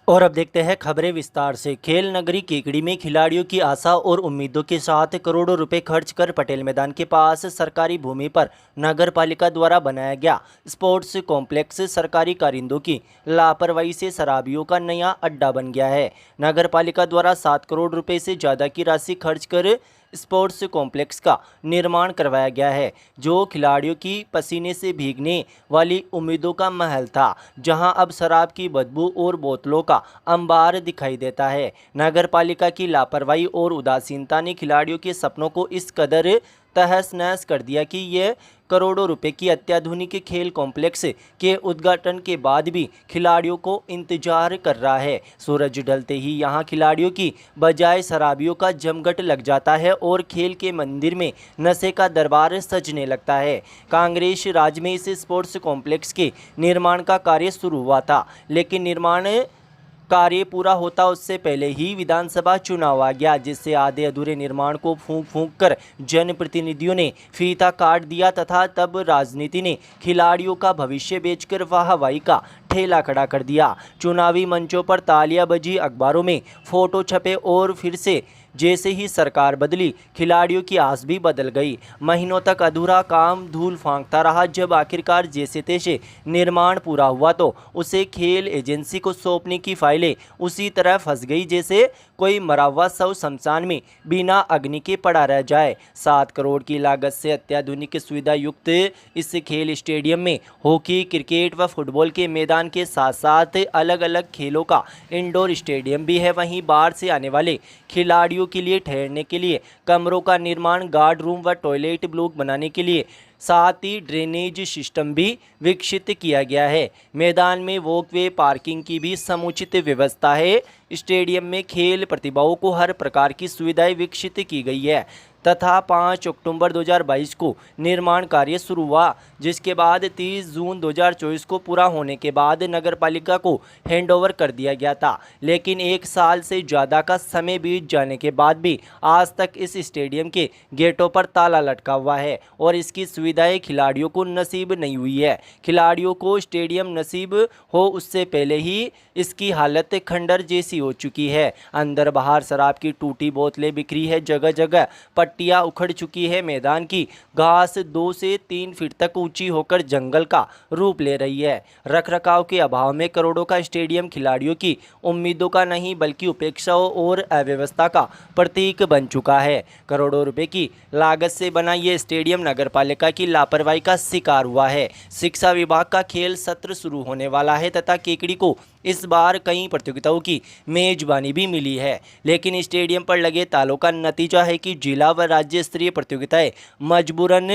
और अब देखते हैं खबरें विस्तार से। खेल नगरी केकड़ी में खिलाड़ियों की आशा और उम्मीदों के साथ करोड़ों रुपए खर्च कर पटेल मैदान के पास सरकारी भूमि पर नगर पालिका द्वारा बनाया गया स्पोर्ट्स कॉम्प्लेक्स सरकारी कारिंदों की लापरवाही से शराबियों का नया अड्डा बन गया है। नगर पालिका द्वारा 7 करोड़ रुपए से ज़्यादा की राशि खर्च कर स्पोर्ट्स कॉम्प्लेक्स का निर्माण करवाया गया है, जो खिलाड़ियों की पसीने से भीगने वाली उम्मीदों का महल था, जहां अब शराब की बदबू और बोतलों का अंबार दिखाई देता है। नगर पालिका की लापरवाही और उदासीनता ने खिलाड़ियों के सपनों को इस कदर तहस नहस कर दिया कि ये करोड़ों रुपए की अत्याधुनिक खेल कॉम्प्लेक्स के उद्घाटन के बाद भी खिलाड़ियों को इंतजार कर रहा है। सूरज ढलते ही यहां खिलाड़ियों की बजाय शराबियों का जमघट लग जाता है और खेल के मंदिर में नशे का दरबार सजने लगता है। कांग्रेस राज में इस स्पोर्ट्स कॉम्प्लेक्स के निर्माण का कार्य शुरू हुआ था, लेकिन निर्माण कार्य पूरा होता उससे पहले ही विधानसभा चुनाव आ गया, जिससे आधे अधूरे निर्माण को फूंक फूंक कर जनप्रतिनिधियों ने फीता काट दिया तथा तब राजनीति ने खिलाड़ियों का भविष्य बेचकर वाहवाही का ठेला खड़ा कर दिया। चुनावी मंचों पर तालियां बजी, अखबारों में फोटो छपे और फिर से जैसे ही सरकार बदली, खिलाड़ियों की आस भी बदल गई। महीनों तक अधूरा काम धूल फांकता रहा। जब आखिरकार जैसे तैसे निर्माण पूरा हुआ तो उसे खेल एजेंसी को सौंपने की फाइलें उसी तरह फंस गई जैसे कोई मरा हुआ शव शमशान में बिना अग्नि के पड़ा रह जाए। 7 करोड़ की लागत से अत्याधुनिक सुविधा युक्त इस खेल स्टेडियम में हॉकी, क्रिकेट व फुटबॉल के मैदान के साथ साथ अलग अलग खेलों का इंडोर स्टेडियम भी है। वहीं बाहर से आने वाले खिलाड़ियों के लिए ठहरने के लिए कमरों का निर्माण, गार्ड रूम व टॉयलेट ब्लॉक बनाने के लिए साथ ही ड्रेनेज सिस्टम भी विकसित किया गया है। मैदान में वॉकवे, पार्किंग की भी समुचित व्यवस्था है। स्टेडियम में खेल प्रतिभाओं को हर प्रकार की सुविधाएं विकसित की गई है तथा 5 अक्टूबर 2022 को निर्माण कार्य शुरू हुआ, जिसके बाद 30 जून 2024 को पूरा होने के बाद नगर पालिका को हैंडओवर कर दिया गया था। लेकिन 1 साल से ज़्यादा का समय बीत जाने के बाद भी आज तक इस स्टेडियम के गेटों पर ताला लटका हुआ है और इसकी सुविधाएं खिलाड़ियों को नसीब नहीं हुई है। खिलाड़ियों को स्टेडियम नसीब हो उससे पहले ही इसकी हालत खंडर जैसी हो चुकी है। अंदर बाहर शराब की टूटी बोतलें बिखरी है, जगह जगह पट्टियां उखड़ चुकी है। मैदान की घास 2 से 3 फीट तक ऊंची होकर जंगल का रूप ले रही है। रखरखाव के अभाव में करोड़ों का स्टेडियम खिलाड़ियों की उम्मीदों का नहीं बल्कि उपेक्षाओं और अव्यवस्था का प्रतीक बन चुका है। करोड़ों रुपए की लागत से बना ये स्टेडियम नगरपालिका की लापरवाही का शिकार हुआ है। शिक्षा विभाग का खेल सत्र शुरू होने वाला है तथा केकड़ी को इस बार कई प्रतियोगिताओं की मेजबानी भी मिली है, लेकिन स्टेडियम पर लगे तालों का नतीजा है कि जिला व राज्य स्तरीय प्रतियोगिताएं मजबूरन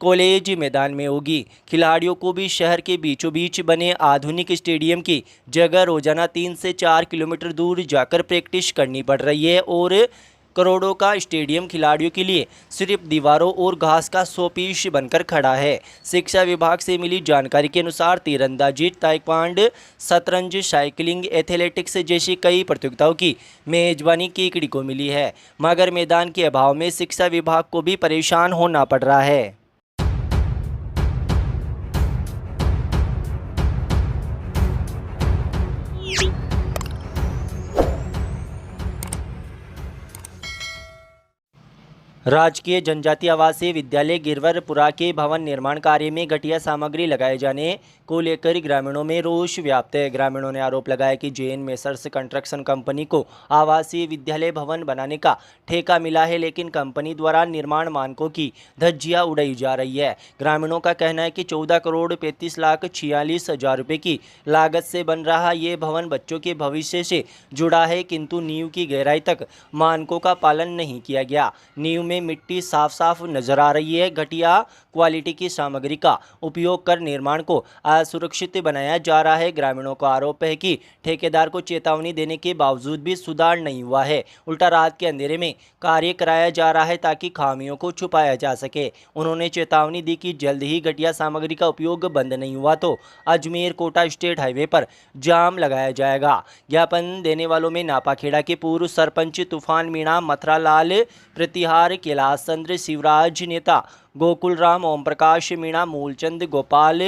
कॉलेज मैदान में होगी। खिलाड़ियों को भी शहर के बीचों बीच बने आधुनिक स्टेडियम की जगह रोजाना 3 से 4 किलोमीटर दूर जाकर प्रैक्टिस करनी पड़ रही है और करोड़ों का स्टेडियम खिलाड़ियों के लिए सिर्फ दीवारों और घास का शोपीस बनकर खड़ा है। शिक्षा विभाग से मिली जानकारी के अनुसार तीरंदाजी, ताइक्वांडो, शतरंज, साइकिलिंग, एथलेटिक्स जैसी कई प्रतियोगिताओं की मेजबानी केकड़ी को मिली है, मगर मैदान के अभाव में शिक्षा विभाग को भी परेशान होना पड़ रहा है। राजकीय जनजातीय आवासीय विद्यालय गिरवरपुरा के भवन निर्माण कार्य में घटिया सामग्री लगाए जाने को लेकर ग्रामीणों में रोष व्याप्त है। ग्रामीणों ने आरोप लगाया कि जैन मेसर्स कंस्ट्रक्शन कंपनी को आवासीय विद्यालय भवन बनाने का ठेका मिला है, लेकिन कंपनी द्वारा निर्माण मानकों की धज्जियां उड़ाई जा रही है। ग्रामीणों का कहना है कि 14 करोड़ 35,46,000 रुपये की लागत से बन रहा ये भवन बच्चों के भविष्य से जुड़ा है, किंतु नींव की गहराई तक मानकों का पालन नहीं किया गया। नींव में मिट्टी साफ साफ नजर आ रही है। घटिया क्वालिटी की सामग्री का उपयोग कर निर्माण को असुरक्षित बनाया जा रहा है। ग्रामीणों का आरोप है कि ठेकेदार को चेतावनी देने के बावजूद भी सुधार नहीं हुआ है, उल्टा रात के अंधेरे में कार्य कराया जा रहा है ताकि खामियों को छुपाया जा सके। उन्होंने चेतावनी दी कि जल्द ही घटिया सामग्री का उपयोग बंद नहीं हुआ तो अजमेर कोटा स्टेट हाईवे पर जाम लगाया जाएगा। ज्ञापन देने वालों में नापाखेड़ा के पूर्व सरपंच तूफान मीणा, मथुरालाल प्रतिहार, कैलाश चंद्र, शिवराज नेता, गोकुल राम, ओम प्रकाश मीणा, मूलचंद, गोपाल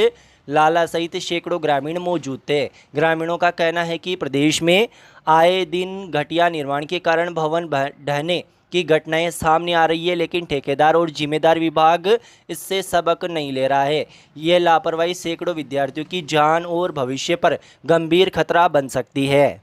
लाला सहित सैकड़ों ग्रामीण मौजूद थे। ग्रामीणों का कहना है कि प्रदेश में आए दिन घटिया निर्माण के कारण भवन ढहने की घटनाएं सामने आ रही है, लेकिन ठेकेदार और जिम्मेदार विभाग इससे सबक नहीं ले रहा है। ये लापरवाही सैकड़ों विद्यार्थियों की जान और भविष्य पर गंभीर खतरा बन सकती है।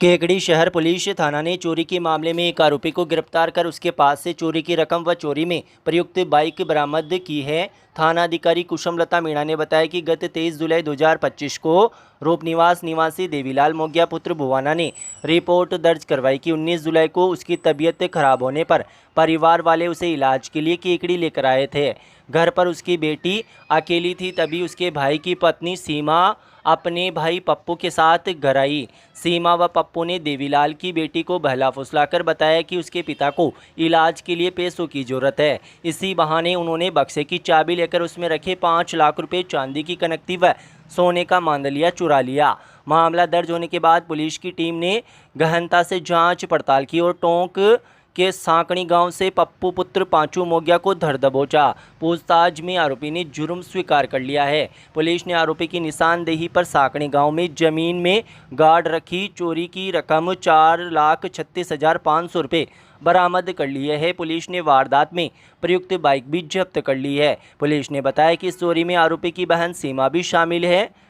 केकड़ी शहर पुलिस थाना ने चोरी के मामले में एक आरोपी को गिरफ्तार कर उसके पास से चोरी की रकम व चोरी में प्रयुक्त बाइक बरामद की है। थानाधिकारी कुसुमलता मीणा ने बताया कि गत 23 जुलाई 2025 को रूपनिवास निवासी देवीलाल मोगिया पुत्र भुवाना ने रिपोर्ट दर्ज करवाई कि 19 जुलाई को उसकी तबीयत खराब होने पर परिवार वाले उसे इलाज के लिए केकड़ी लेकर आए थे। घर पर उसकी बेटी अकेली थी, तभी उसके भाई की पत्नी सीमा अपने भाई पप्पू के साथ घर आई। सीमा व पप्पू ने देवीलाल की बेटी को बहला फुसलाकर बताया कि उसके पिता को इलाज के लिए पैसों की ज़रूरत है। इसी बहाने उन्होंने बक्से की चाबी लेकर उसमें रखे 5 लाख रुपए, चांदी की कनकती व सोने का मांदलिया चुरा लिया। मामला दर्ज होने के बाद पुलिस की टीम ने गहनता से जांच पड़ताल की और टोंक के सांकड़ी गांव से पप्पू पुत्र पांचू मोगिया को धर दबोचा। पूछताछ में आरोपी ने जुर्म स्वीकार कर लिया है। पुलिस ने आरोपी की निशानदेही पर सांकड़ी गांव में जमीन में गाड़ रखी चोरी की रकम 4,36,500 रुपये बरामद कर लिए है। पुलिस ने वारदात में प्रयुक्त बाइक भी जब्त कर ली है। पुलिस ने बताया कि इस चोरी में आरोपी की बहन सीमा भी शामिल है।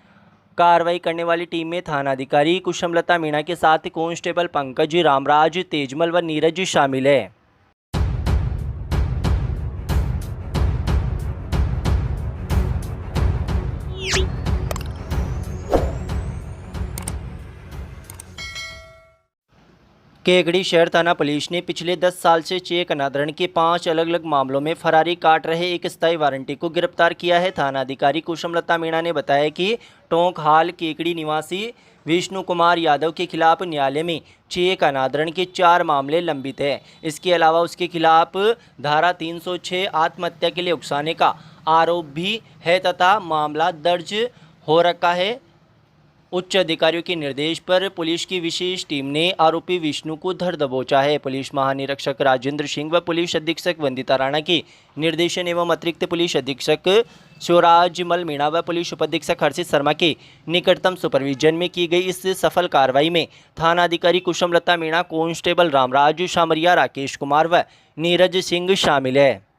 कार्रवाई करने वाली टीम में थानाधिकारी कुसुमलता मीणा के साथ कांस्टेबल पंकज, रामराज, तेजमल व नीरज शामिल है। केकड़ी शहर थाना पुलिस ने पिछले 10 साल से चेक अनादरण के 5 अलग अलग मामलों में फरारी काट रहे एक स्थायी वारंटी को गिरफ्तार किया है। थानाधिकारी कुसुमलता मीणा ने बताया कि टोंक हाल केकड़ी निवासी विष्णु कुमार यादव के खिलाफ न्यायालय में चेक अनादरण के 4 मामले लंबित है। इसके अलावा उसके खिलाफ धारा 306 आत्महत्या के लिए उकसाने का आरोप भी है तथा मामला दर्ज हो रखा है। उच्च अधिकारियों के निर्देश पर पुलिस की विशेष टीम ने आरोपी विष्णु को धर दबोचा है। पुलिस महानिरीक्षक राजेंद्र सिंह व पुलिस अधीक्षक वंदिता राणा के निर्देशन एवं अतिरिक्त पुलिस अधीक्षक शिवराज मल मीणा व पुलिस उपाधीक्षक हर्षित शर्मा के निकटतम सुपरविजन में की गई इस सफल कार्रवाई में थानाधिकारी कुसुमलता मीणा, कांस्टेबल रामराज शामरिया, राकेश कुमार व नीरज सिंह शामिल है।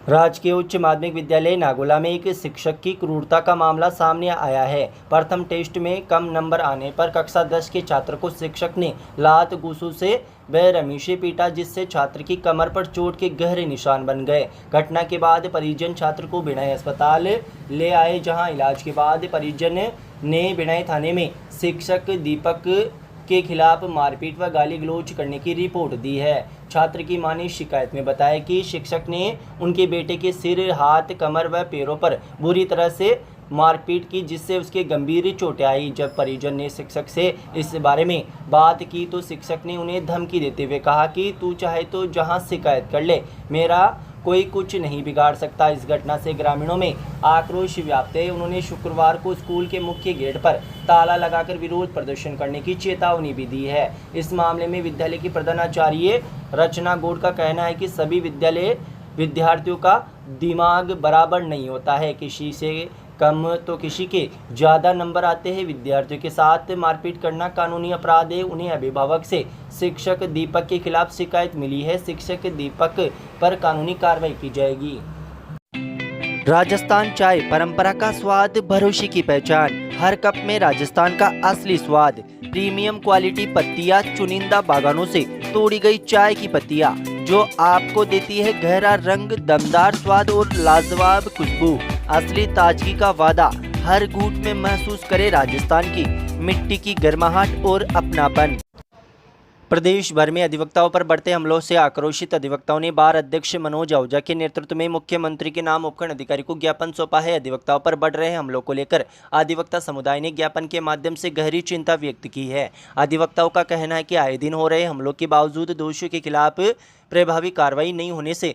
राजकीय उच्च माध्यमिक विद्यालय नागोला में एक शिक्षक की क्रूरता का मामला सामने आया है। प्रथम टेस्ट में कम नंबर आने पर कक्षा 10 के छात्र को शिक्षक ने लात घूंसू से बेरहमी से पीटा, जिससे छात्र की कमर पर चोट के गहरे निशान बन गए। घटना के बाद परिजन छात्र को बिनाई अस्पताल ले आए, जहां इलाज के बाद परिजन ने बिनाई थाने में शिक्षक दीपक के खिलाफ मारपीट व गाली गलौज करने की रिपोर्ट दी है। छात्र की मां ने शिकायत में बताया कि शिक्षक ने उनके बेटे के सिर, हाथ, कमर व पैरों पर बुरी तरह से मारपीट की, जिससे उसके गंभीर चोटें आई। जब परिजन ने शिक्षक से इस बारे में बात की तो शिक्षक ने उन्हें धमकी देते हुए कहा कि तू चाहे तो जहां शिकायत कर ले, मेरा कोई कुछ नहीं बिगाड़ सकता। इस घटना से ग्रामीणों में आक्रोश व्याप्त है। उन्होंने शुक्रवार को स्कूल के मुख्य गेट पर ताला लगाकर विरोध प्रदर्शन करने की चेतावनी भी दी है। इस मामले में विद्यालय की प्रधानाचार्य रचना गौड़ का कहना है कि सभी विद्यालय विद्यार्थियों का दिमाग बराबर नहीं होता है, किसी से कम तो किसी के ज़्यादा नंबर आते हैं। विद्यार्थियों के साथ मारपीट करना कानूनी अपराध है। उन्हें अभिभावक से शिक्षक दीपक के खिलाफ शिकायत मिली है। शिक्षक दीपक पर कानूनी कार्रवाई की जाएगी। राजस्थान चाय, परंपरा का स्वाद, भरोसे की पहचान। हर कप में राजस्थान का असली स्वाद। प्रीमियम क्वालिटी पत्तियां, चुनिंदा बागानों से तोड़ी गई चाय की पत्तियां, जो आपको देती है गहरा रंग, दमदार स्वाद और लाजवाब खुशबू। असली ताजगी का वादा। हर घूंट में महसूस करे राजस्थान की मिट्टी की गर्माहट और अपनापन। प्रदेश भर में अधिवक्ताओं पर बढ़ते हमलों से आक्रोशित अधिवक्ताओं ने बार अध्यक्ष मनोज आहूजा के नेतृत्व में मुख्यमंत्री के नाम उपखंड अधिकारी को ज्ञापन सौंपा है। अधिवक्ताओं पर बढ़ रहे हमलों को लेकर अधिवक्ता समुदाय ने ज्ञापन के माध्यम से गहरी चिंता व्यक्त की है। अधिवक्ताओं का कहना है कि आए दिन हो रहे हमलों के बावजूद दोषियों के खिलाफ प्रभावी कार्रवाई नहीं होने से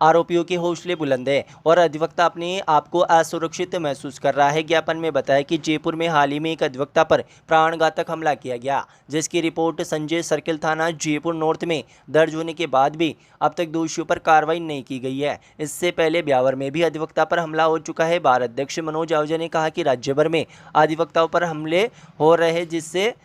आरोपियों के हौसले बुलंद है और अधिवक्ता अपने आप को असुरक्षित महसूस कर रहा है। ज्ञापन में बताया कि जयपुर में हाल ही में एक अधिवक्ता पर प्राणघातक हमला किया गया, जिसकी रिपोर्ट संजय सर्किल थाना जयपुर नॉर्थ में दर्ज होने के बाद भी अब तक दोषियों पर कार्रवाई नहीं की गई है। इससे पहले ब्यावर में भी अधिवक्ता पर हमला हो चुका है। बार अध्यक्ष मनोज आहूजा ने कहा कि राज्य भर में अधिवक्ताओं पर हमले हो रहे हैं, जिससे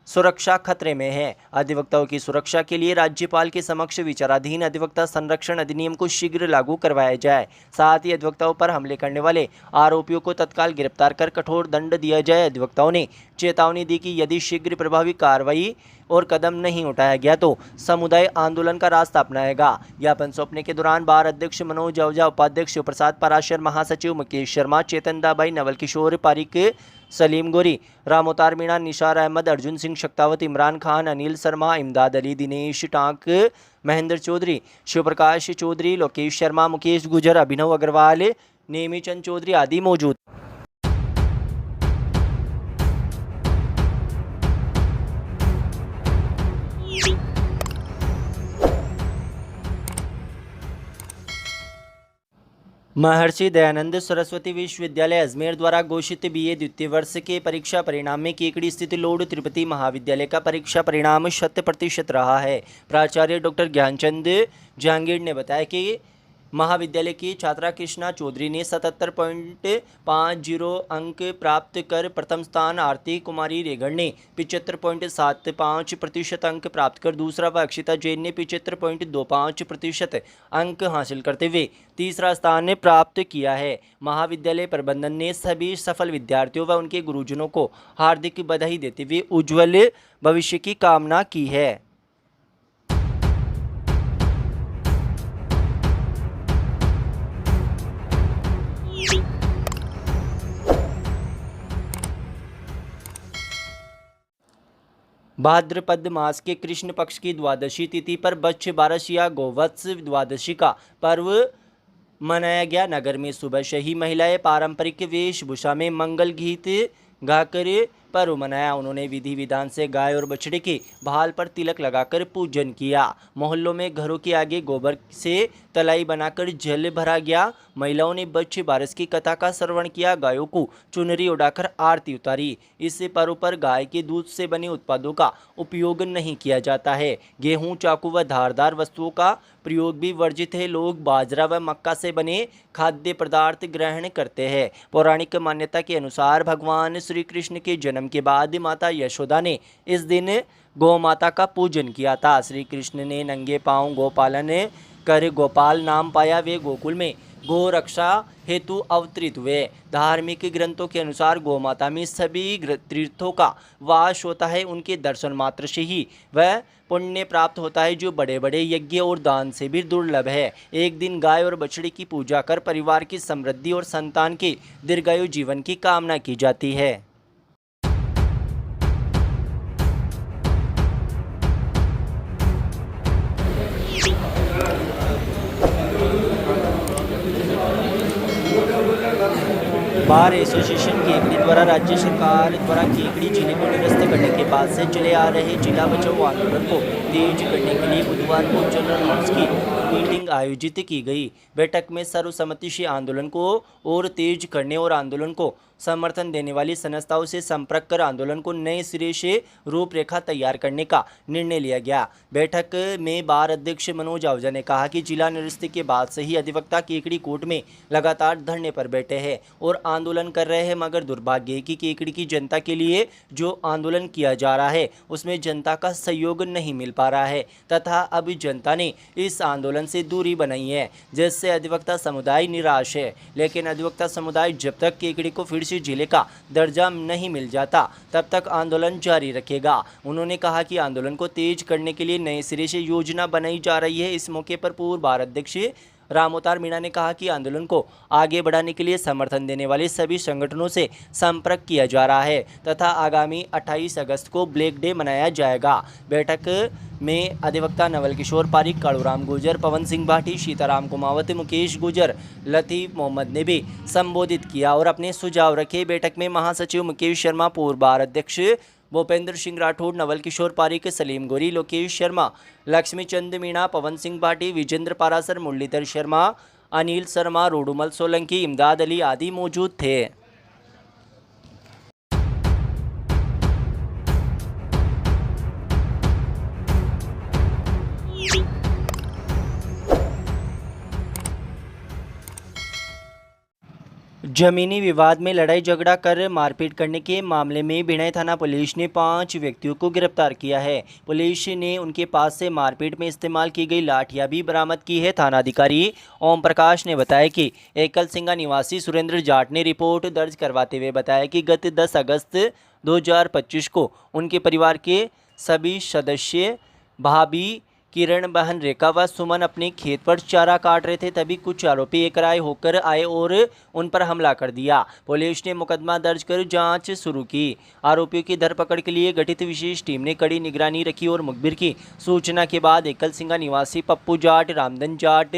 सुरक्षा खतरे में है। अधिवक्ताओं की सुरक्षा के लिए राज्यपाल के समक्ष विचाराधीन अधिवक्ता संरक्षण अधिनियम को शीघ्र लागू करवाया जाए। साथ ही अधिवक्ताओं पर हमले करने वाले आरोपियों को तत्काल गिरफ्तार कर कठोर दंड दिया जाए। अधिवक्ताओं ने चेतावनी दी कि यदि शीघ्र प्रभावी कार्रवाई और कदम नहीं उठाया गया तो समुदाय आंदोलन का रास्ता अपनाएगा। ज्ञापन सौंपने के दौरान बार अध्यक्ष मनोज आहूजा, उपाध्यक्ष शिवप्रसाद पराशर, महासचिव मुकेश शर्मा, चेतन दाबाई, नवल किशोर पारिक, सलीम गोरी, रामोतार मीणा, निशार अहमद, अर्जुन सिंह शक्तावत, इमरान खान, अनिल शर्मा, इमदाद अली, दिनेश टांक, महेंद्र चौधरी, शिवप्रकाश चौधरी, लोकेश शर्मा, मुकेश गुजर, अभिनव अग्रवाल, नेमीचंद चौधरी आदि मौजूद। महर्षि दयानंद सरस्वती विश्वविद्यालय अजमेर द्वारा घोषित बीए द्वितीय वर्ष के परीक्षा परिणाम में केकड़ी स्थित लॉर्ड तिरुपति महाविद्यालय का परीक्षा परिणाम 100% रहा है। प्राचार्य डॉक्टर ज्ञानचंद जहांगीर ने बताया कि महाविद्यालय की छात्रा कृष्णा चौधरी ने 77.50 अंक प्राप्त कर प्रथम स्थान, आरती कुमारी रेगड़ ने 75.75% अंक प्राप्त कर दूसरा व अक्षिता जैन ने 75.25% अंक हासिल करते हुए तीसरा स्थान प्राप्त किया है। महाविद्यालय प्रबंधन ने सभी सफल विद्यार्थियों व उनके गुरुजनों को हार्दिक बधाई देते हुए उज्ज्वल भविष्य की कामना की है। भाद्रपद मास के कृष्ण पक्ष की द्वादशी तिथि पर बच्छ बारस या गोवत्स द्वादशी का पर्व मनाया गया। नगर में सुबह से ही महिलाएं पारंपरिक वेशभूषा में मंगल गीत गाकर पर्व मनाया। उन्होंने विधि विधान से गाय और बछड़े के भाल पर तिलक लगाकर पूजन किया। मोहल्लों में घरों के आगे गोबर से तलाई बनाकर जल भरा गया। महिलाओं ने बच्चे बारस की कथा का श्रवण किया, गायों को चुनरी उड़ाकर आरती उतारी। इस पर्व पर गाय के दूध से बने उत्पादों का उपयोग नहीं किया जाता है। गेहूं, चाकू व धारदार वस्तुओं का प्रयोग भी वर्जित है। लोग बाजरा व मक्का से बने खाद्य पदार्थ ग्रहण करते हैं। पौराणिक मान्यता के अनुसार भगवान श्री कृष्ण के जन्म के बाद माता यशोदा ने इस दिन गौ माता का पूजन किया था। श्री कृष्ण ने नंगे पांव गोपालन कर गोपाल नाम पाया। वे गोकुल में गो रक्षा हेतु अवतरित हुए। धार्मिक ग्रंथों के अनुसार गौ माता में सभी तीर्थों का वास होता है। उनके दर्शन मात्र से ही वह पुण्य प्राप्त होता है, जो बड़े बड़े यज्ञ और दान से भी दुर्लभ है। एक दिन गाय और बछड़े की पूजा कर परिवार की समृद्धि और संतान के दीर्घायु जीवन की कामना की जाती है। बार एसोसिएशन केकड़ी द्वारा राज्य सरकार द्वारा केकड़ी जिले को निरस्त करने के बाद से चले आ रहे जिला बचाओ आंदोलन को तेज करने के लिए बुधवार को जनरल हाउस की मीटिंग आयोजित की गई। बैठक में सर्वसम्मति से आंदोलन को और तेज करने और आंदोलन को समर्थन देने वाली संस्थाओं से संपर्क कर आंदोलन को नए सिरे से रूपरेखा तैयार करने का निर्णय लिया गया। बैठक में बार अध्यक्ष मनोज आहूजा ने कहा कि जिला निरस्ती के बाद से ही अधिवक्ता केकड़ी कोर्ट में लगातार धरने पर बैठे हैं और आंदोलन कर रहे हैं, मगर दुर्भाग्य है कि केकड़ी की जनता के लिए जो आंदोलन किया जा रहा है उसमें जनता का सहयोग नहीं मिल पा रहा है तथा अब जनता ने इस आंदोलन से दूरी बनाई है, जिससे अधिवक्ता समुदाय निराश है। लेकिन अधिवक्ता समुदाय जब तक केकड़ी को फिर से जिले का दर्जा नहीं मिल जाता तब तक आंदोलन जारी रखेगा। उन्होंने कहा कि आंदोलन को तेज करने के लिए नए सिरे से योजना बनाई जा रही है। इस मौके पर पूर्व बार अध्यक्ष रामोतार मीणा ने कहा कि आंदोलन को आगे बढ़ाने के लिए समर्थन देने वाले सभी संगठनों से संपर्क किया जा रहा है तथा आगामी 28 अगस्त को ब्लैक डे मनाया जाएगा। बैठक में अधिवक्ता नवल किशोर पारिक, कालूराम गुर्जर, पवन सिंह भाटी, सीताराम कुमावत, मुकेश गुर्जर, लतीफ़ मोहम्मद ने भी संबोधित किया और अपने सुझाव रखे। बैठक में महासचिव मुकेश शर्मा, पूर्व बार अध्यक्ष भूपेंद्र सिंह राठौड़, नवल किशोर पारिक, सलीम गोरी, लोकेश शर्मा, लक्ष्मी चंद मीणा, पवन सिंह भाटी, विजेंद्र पारासर, मुरलीधर शर्मा, अनिल शर्मा, रोडुमल सोलंकी, इमदाद अली आदि मौजूद थे। जमीनी विवाद में लड़ाई झगड़ा कर मारपीट करने के मामले में भिलाई थाना पुलिस ने 5 व्यक्तियों को गिरफ्तार किया है। पुलिस ने उनके पास से मारपीट में इस्तेमाल की गई लाठियां भी बरामद की है। थाना अधिकारी ओम प्रकाश ने बताया कि एकल सिंगा निवासी सुरेंद्र जाट ने रिपोर्ट दर्ज करवाते हुए बताया कि गत 10 अगस्त 2025 को उनके परिवार के सभी सदस्य भाभी किरण बहन रेखा व सुमन अपने खेत पर चारा काट रहे थे, तभी कुछ आरोपी एकराए होकर आए और उन पर हमला कर दिया। पुलिस ने मुकदमा दर्ज कर जांच शुरू की। आरोपियों की धरपकड़ के लिए गठित विशेष टीम ने कड़ी निगरानी रखी और मुखबिर की सूचना के बाद एकल सिंगा निवासी पप्पू जाट, रामधन जाट,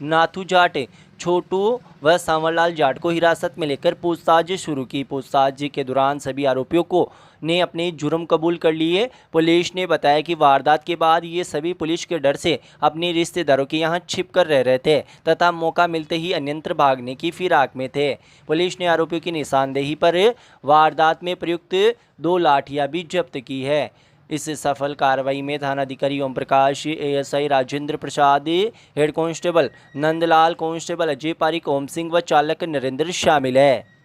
नाथू जाट, छोटू व सांवरलाल जाट को हिरासत में लेकर पूछताछ शुरू की। पूछताछ के दौरान सभी आरोपियों को ने अपने जुर्म कबूल कर लिए। पुलिस ने बताया कि वारदात के बाद ये सभी पुलिस के डर से अपने रिश्तेदारों के यहाँ छिप कर रह रहे थे तथा मौका मिलते ही अन्यत्र भागने की फिराक में थे। पुलिस ने आरोपियों की निशानदेही पर वारदात में प्रयुक्त 2 लाठियाँ भी जब्त की है। इस सफल कार्रवाई में थानाधिकारी Om Prakash, ASI Rajendra Prasad, head constable Nandlal, constable Ajay Parik, Om Singh व चालक नरेंद्र शामिल है।